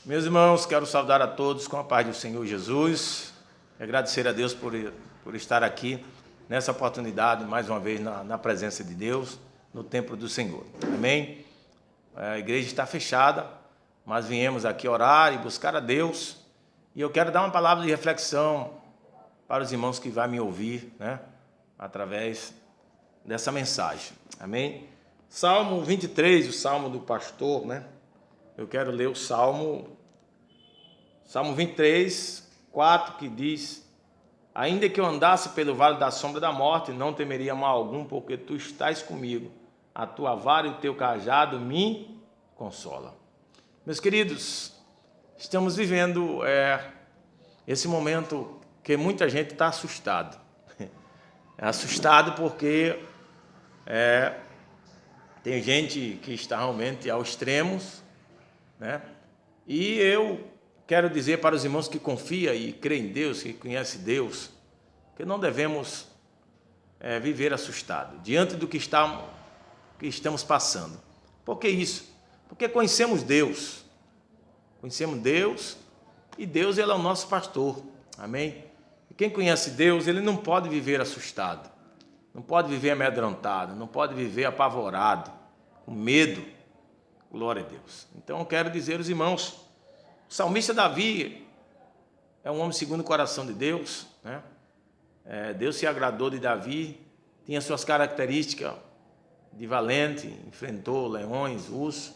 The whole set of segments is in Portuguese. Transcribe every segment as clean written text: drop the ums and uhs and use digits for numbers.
Meus irmãos, quero saudar a todos com a paz do Senhor Jesus e agradecer a Deus por estar aqui nessa oportunidade, mais uma vez na presença de Deus, no templo do Senhor. Amém? A igreja está fechada, mas viemos aqui orar e buscar a Deus, e eu quero dar uma palavra de reflexão para os irmãos que vão me ouvir, através dessa mensagem. Amém? Salmo 23, o Salmo do pastor, Eu quero ler o Salmo 23, 4, que diz: ainda que eu andasse pelo vale da sombra da morte, não temeria mal algum, porque tu estás comigo. A tua vara e o teu cajado me consolam. Meus queridos, estamos vivendo esse momento que muita gente está assustado. É assustado porque tem gente que está realmente aos extremos, E eu quero dizer para os irmãos que confiam e creem em Deus, que conhecem Deus, que não devemos viver assustado diante do que estamos passando. Por que isso? Porque conhecemos Deus. Conhecemos Deus e Deus, ele é o nosso pastor. Amém? E quem conhece Deus, ele não pode viver assustado, não pode viver amedrontado, não pode viver apavorado, com medo. Glória a Deus. Então eu quero dizer aos irmãos, o salmista Davi é um homem segundo o coração de Deus, Deus se agradou de Davi, tinha suas características de valente, enfrentou leões, ursos,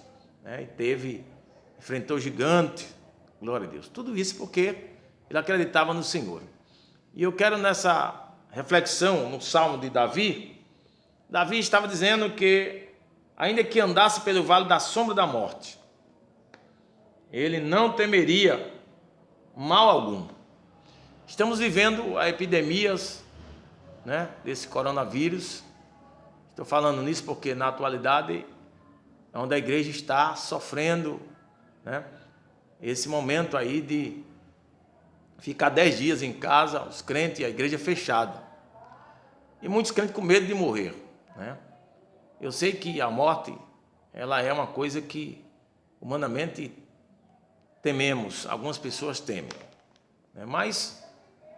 enfrentou gigante, glória a Deus. Tudo isso porque ele acreditava no Senhor. E eu quero nessa reflexão no Salmo de Davi, Davi estava dizendo que ainda que andasse pelo vale da sombra da morte, ele não temeria mal algum. Estamos vivendo epidemias, desse coronavírus. Estou falando nisso porque na atualidade é onde a igreja está sofrendo, esse momento aí de ficar 10 dias em casa, os crentes e a igreja fechada. E muitos crentes com medo de morrer, Eu sei que a morte, ela é uma coisa que humanamente tememos, algumas pessoas temem, mas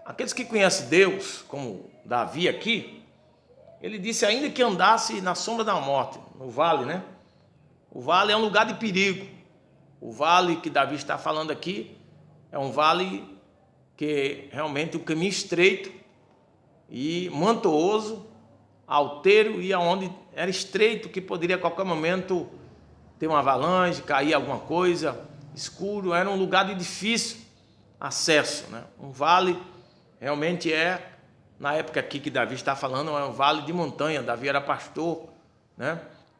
aqueles que conhecem Deus, como Davi aqui, ele disse ainda que andasse na sombra da morte, no vale, O vale é um lugar de perigo. O vale que Davi está falando aqui é um vale que realmente o caminho estreito e mantoso, alteiro, e aonde era estreito, que poderia a qualquer momento ter uma avalanche, cair alguma coisa, escuro, era um lugar de difícil acesso, Um vale realmente na época aqui que Davi está falando, é um vale de montanha. Davi era pastor,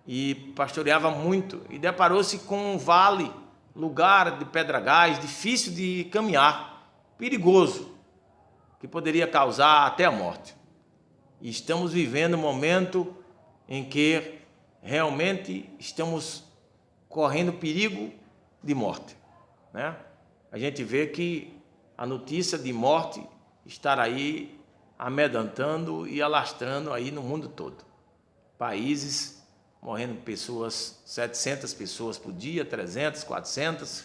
E pastoreava muito, e deparou-se com um vale, lugar de pedregais, difícil de caminhar, perigoso, que poderia causar até a morte. E estamos vivendo um momento em que realmente estamos correndo perigo de morte, A gente vê que a notícia de morte está aí amedrontando e alastrando aí no mundo todo. Países morrendo pessoas, 700 pessoas por dia, 300, 400.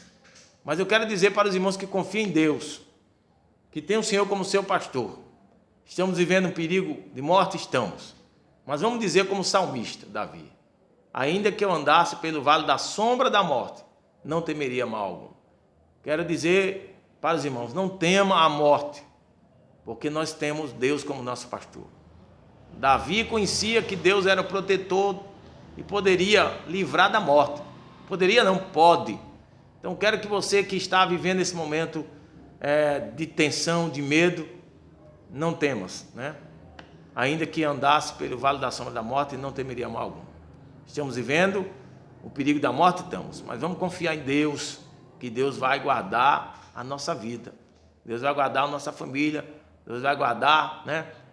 Mas eu quero dizer para os irmãos que confiam em Deus, que tem o Senhor como seu pastor. Estamos vivendo um perigo de morte? Estamos. Mas vamos dizer como salmista, Davi: ainda que eu andasse pelo vale da sombra da morte, não temeria mal algum. Quero dizer para os irmãos, não tema a morte, porque nós temos Deus como nosso pastor. Davi conhecia que Deus era o protetor e poderia livrar da morte. Poderia não, pode. Então quero que você que está vivendo esse momento de tensão, de medo, não temas, Ainda que andasse pelo vale da sombra da morte, não temeria mal algum. Estamos vivendo o perigo da morte, estamos, mas vamos confiar em Deus, que Deus vai guardar a nossa vida, Deus vai guardar a nossa família, Deus vai guardar,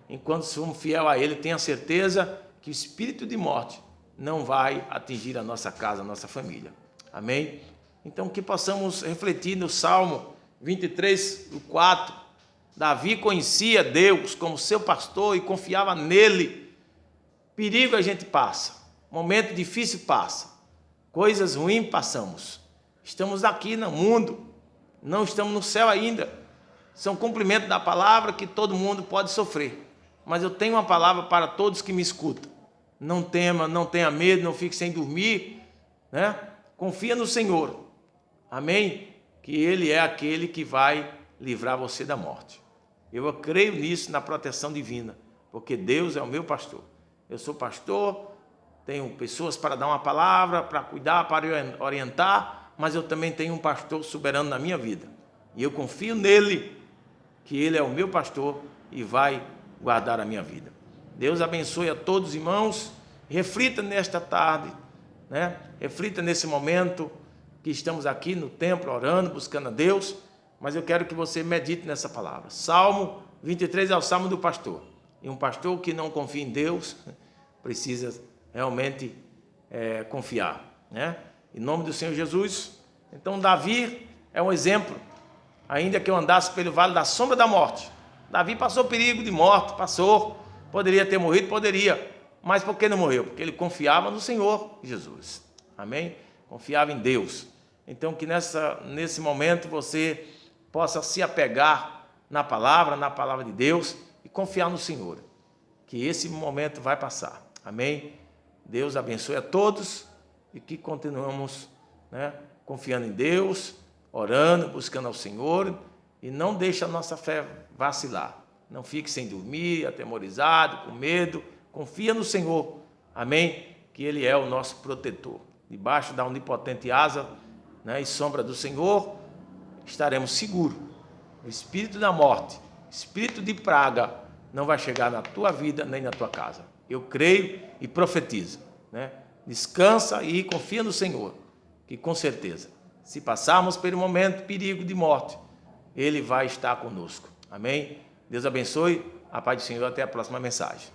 Enquanto somos fiel a Ele, tenha certeza que o espírito de morte não vai atingir a nossa casa, a nossa família. Amém? Então que possamos refletir no Salmo 23, 4, Davi conhecia Deus como seu pastor e confiava nele. Perigo a gente passa, momento difícil passa, coisas ruins passamos, Estamos aqui no mundo, não estamos no céu ainda. São cumprimentos da palavra que todo mundo pode sofrer. Mas eu tenho uma palavra para todos que me escutam. Não tema, não tenha medo, não fique sem dormir, né? Confia no Senhor. Amém? Que Ele é aquele que vai livrar você da morte. Eu creio nisso, na proteção divina, porque Deus é o meu pastor. Eu sou pastor, tenho pessoas para dar uma palavra, para cuidar, para orientar, mas eu também tenho um pastor soberano na minha vida. E eu confio nele, que ele é o meu pastor e vai guardar a minha vida. Deus abençoe a todos os irmãos. Reflita nesta tarde, né? Reflita nesse momento que estamos aqui no templo orando, buscando a Deus, mas eu quero que você medite nessa palavra. Salmo 23 é o salmo do pastor. E um pastor que não confia em Deus precisa realmente confiar, né? Em nome do Senhor Jesus. Então Davi é um exemplo. Ainda que eu andasse pelo vale da sombra da morte, Davi passou perigo de morte, passou. Poderia ter morrido, poderia. Mas por que não morreu? Porque ele confiava no Senhor Jesus. Amém? Confiava em Deus. Então que nesse momento você possa se apegar na palavra de Deus e confiar no Senhor. Que esse momento vai passar. Amém? Deus abençoe a todos e que continuamos, né, confiando em Deus, orando, buscando ao Senhor e não deixe a nossa fé vacilar. Não fique sem dormir, atemorizado, com medo. Confia no Senhor. Amém? Que Ele é o nosso protetor. Debaixo da onipotente asa, né, e sombra do Senhor, estaremos seguros. O espírito da morte, espírito de praga, não vai chegar na tua vida nem na tua casa. Eu creio e profetizo, né? Descansa e confia no Senhor, que com certeza, se passarmos pelo momento de perigo de morte, Ele vai estar conosco. Amém? Deus abençoe. A paz do Senhor. Até a próxima mensagem.